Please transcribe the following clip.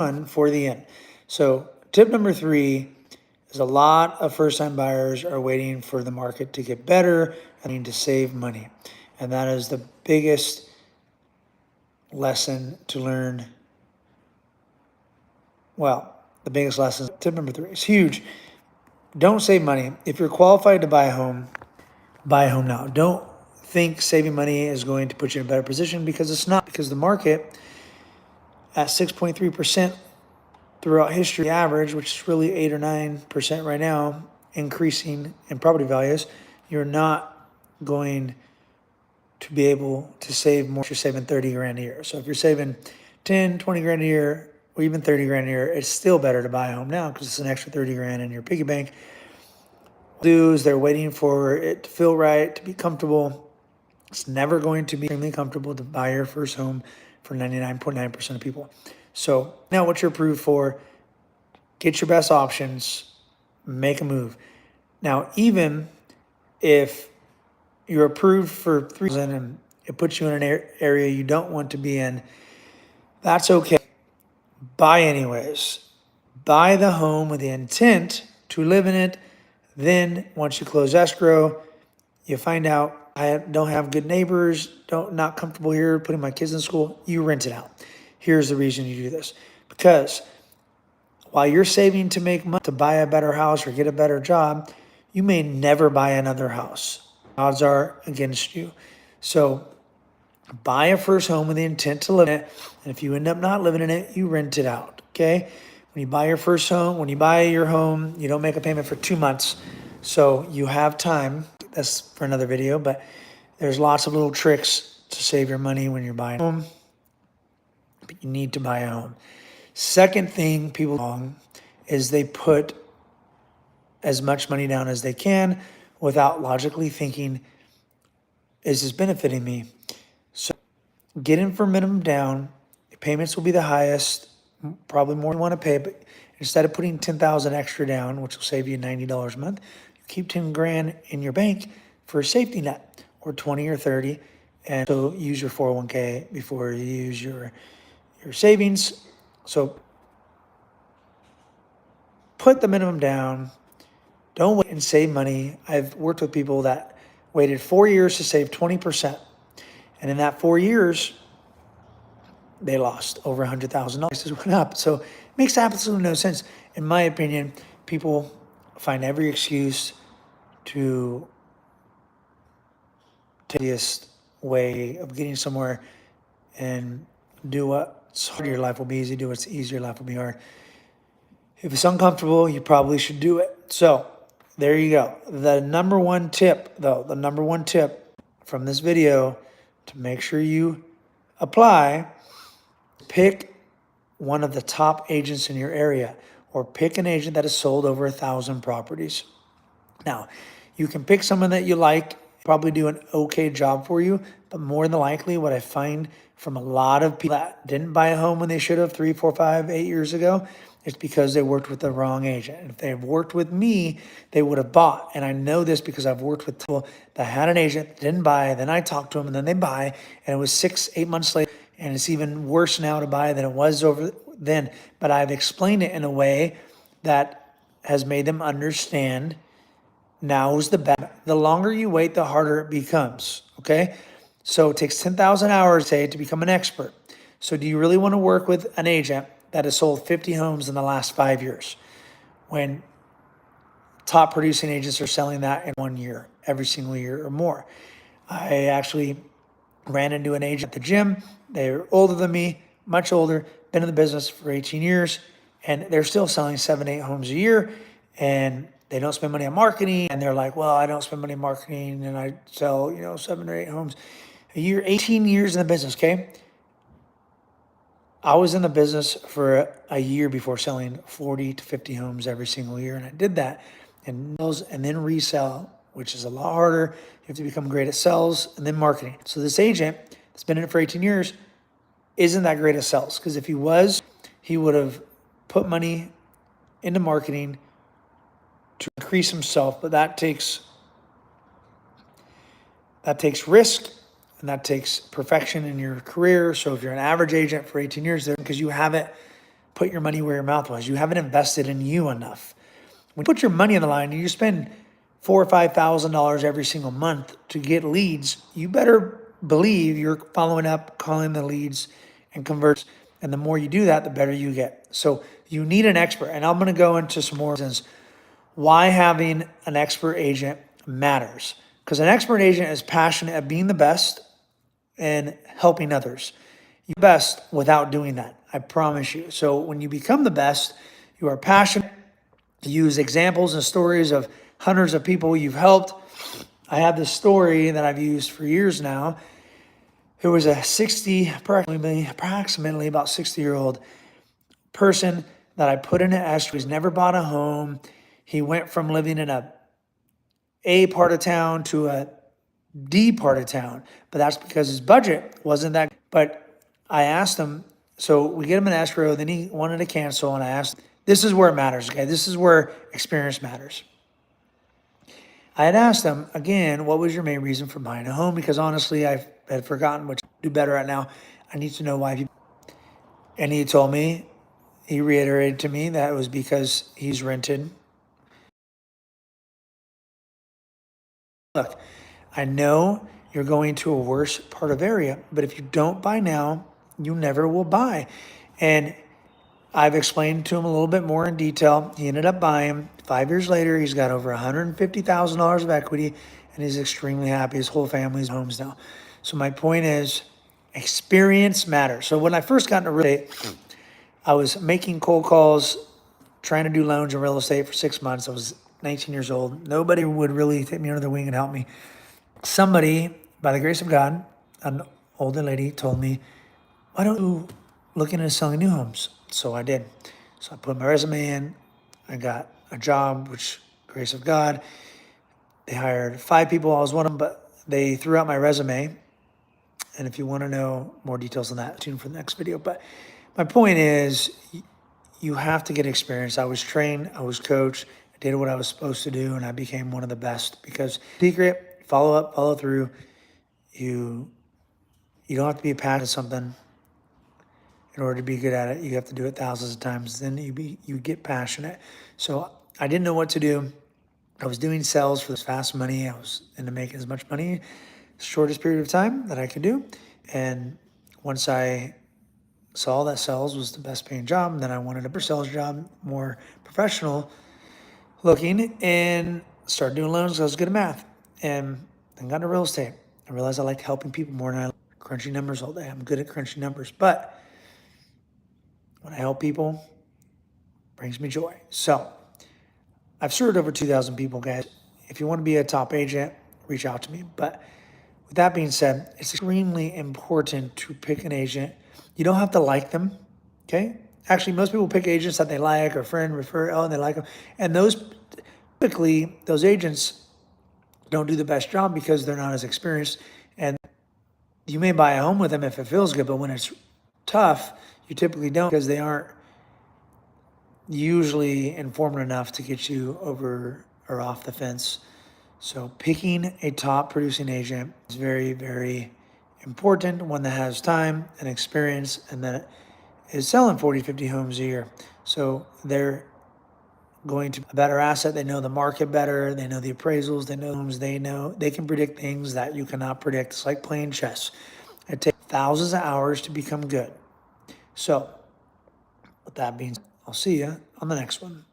one for the end. So tip number 3 is a lot of first-time buyers are waiting for the market to get better and need to save money. And that is the biggest lesson to learn. Well, the biggest lesson, tip number 3 is huge. Don't save money. If you're qualified to buy a home now. Don't think saving money is going to put you in a better position, because it's not. Because the market at 6.3% throughout history average, which is really 8 or 9% right now, increasing in property values, you're not going to be able to save more if you're saving 30 grand a year. So if you're saving 10, 20 grand a year, or even 30 grand a year, it's still better to buy a home now, because it's an extra 30 grand in your piggy bank. Dues, they're waiting for it to feel right, to be comfortable. It's never going to be extremely comfortable to buy your first home for 99.9% of people. So now what you're approved for, get your best options, make a move. Now, even if you're approved for $3,000 and it puts you in an area you don't want to be in, that's okay. Buy anyways. Buy the home with the intent to live in it. Then once you close escrow, you find out I don't have good neighbors, not comfortable here putting my kids in school, you rent it out. Here's the reason you do this. Because while you're saving to make money to buy a better house or get a better job, you may never buy another house. Odds are against you. So buy a first home with the intent to live in it. And if you end up not living in it, you rent it out, okay? When you buy your first home, when you buy your home, you don't make a payment for 2 months. So you have time. That's for another video, but there's lots of little tricks to save your money when you're buying a home. But you need to buy a home. Second thing people do wrong is they put as much money down as they can without logically thinking, is this benefiting me? So get in for minimum down. Your payments will be the highest, probably more than you want to pay, but instead of putting 10,000 extra down, which will save you $90 a month, you keep 10 grand in your bank for a safety net, or 20 or 30. And so use your 401k before you use your savings. So put the minimum down. Don't wait and save money. I've worked with people that waited 4 years to save 20%. And in that 4 years, they lost over $100,000. Prices went up. So it makes absolutely no sense. In my opinion, people find every excuse to take this way of getting somewhere and do what's hard. Your life will be easy. Do what's easy. Your life will be hard. If it's uncomfortable, you probably should do it. So there you go. The number one tip from this video to make sure you apply, pick one of the top agents in your area, or pick an agent that has sold over 1,000 properties. Now, you can pick someone that you like, probably do an okay job for you, but more than likely what I find from a lot of people that didn't buy a home when they should have 3, 4, 5, 8 years ago, it's because they worked with the wrong agent. And if they have worked with me, they would have bought. And I know this because I've worked with people that had an agent that didn't buy, then I talked to them, and then they buy, and it was 6, 8 months later, and it's even worse now to buy than it was over then. But I've explained it in a way that has made them understand now's the best. The longer you wait, the harder it becomes, okay? So it takes 10,000 hours, say, to become an expert. So do you really want to work with an agent that has sold 50 homes in the last 5 years, when top producing agents are selling that in 1 year, every single year or more? I actually ran into an agent at the gym. They're older than me, much older, been in the business for 18 years, and they're still selling 7, 8 homes a year, and they don't spend money on marketing. And they're like, well, I don't spend money on marketing, and I sell, 7 or 8 homes a year. 18 years in the business, okay? I was in the business for a year before selling 40 to 50 homes every single year, and I did that, and then resell, which is a lot harder. You have to become great at sales and then marketing. So this agent that's been in it for 18 years isn't that great at sales, because if he was, he would have put money into marketing to increase himself, but that takes risk, and that takes perfection in your career. So if you're an average agent for 18 years, there, because you haven't put your money where your mouth was. You haven't invested in you enough. When you put your money on the line and you spend $4,000 or $5,000 every single month to get leads, you better believe you're following up, calling the leads, and converts. And the more you do that, the better you get. So you need an expert. And I'm going to go into some more reasons why having an expert agent matters. Because an expert agent is passionate at being the best and helping others. You're best without doing that. I promise you. So when you become the best, you are passionate. You use examples and stories of hundreds of people you've helped. I have this story that I've used for years now. It was a approximately about 60-year-old person that I put in an escrow. He's never bought a home. He went from living in A part of town to a D part of town, but that's because his budget wasn't that. But I asked him, so we get him an escrow, then he wanted to cancel, and I asked, this is where it matters, okay? This is where experience matters. I had asked him, again, what was your main reason for buying a home? Because honestly, I had forgotten what to do better at now. I need to know why. And he told me, he reiterated to me that it was because he's rented. Look, I know you're going to a worse part of area, but if you don't buy now, you never will buy. And I've explained to him a little bit more in detail. He ended up buying. 5 years later, he's got over $150,000 of equity, and he's extremely happy. His whole family's homes now. So my point is, experience matters. So when I first got into real estate, I was making cold calls, trying to do loans in real estate for 6 months. I was 19 years old. Nobody would really take me under their wing and help me. Somebody, by the grace of God, an older lady told me, why don't you look into selling new homes? So I did. So I put my resume in. I got a job, which, grace of God, they hired 5 people. I was one of them, but they threw out my resume. And if you want to know more details on that, tune for the next video. But my point is, you have to get experience. I was trained, I was coached, I did what I was supposed to do, and I became one of the best. Because secret, follow up, follow through. You don't have to be passionate at something in order to be good at it. You have to do it thousands of times. Then you get passionate. So I didn't know what to do. I was doing sales for this fast money. I was into making as much money the shortest period of time that I could do. And once I saw that sales was the best paying job, then I wanted a sales job, more professional looking, and started doing loans because I was good at math. And then got into real estate. I realized I liked helping people more than I like crunching numbers all day. I'm good at crunching numbers, but when I help people, it brings me joy. So I've served over 2,000 people, guys. If you want to be a top agent, reach out to me. But with that being said, it's extremely important to pick an agent. You don't have to like them, okay? Actually, most people pick agents that they like or friend refer, and they like them. And typically, those agents don't do the best job because they're not as experienced. And you may buy a home with them if it feels good, but when it's tough, you typically don't, because they aren't usually informed enough to get you over or off the fence. So picking a top producing agent is very, very important. One that has time and experience and that is selling 40, 50 homes a year. So they're going to a better asset. They know the market better. They know the appraisals. They know homes. They can predict things that you cannot predict. It's like playing chess. It takes thousands of hours to become good. So with that being said, I'll see you on the next one.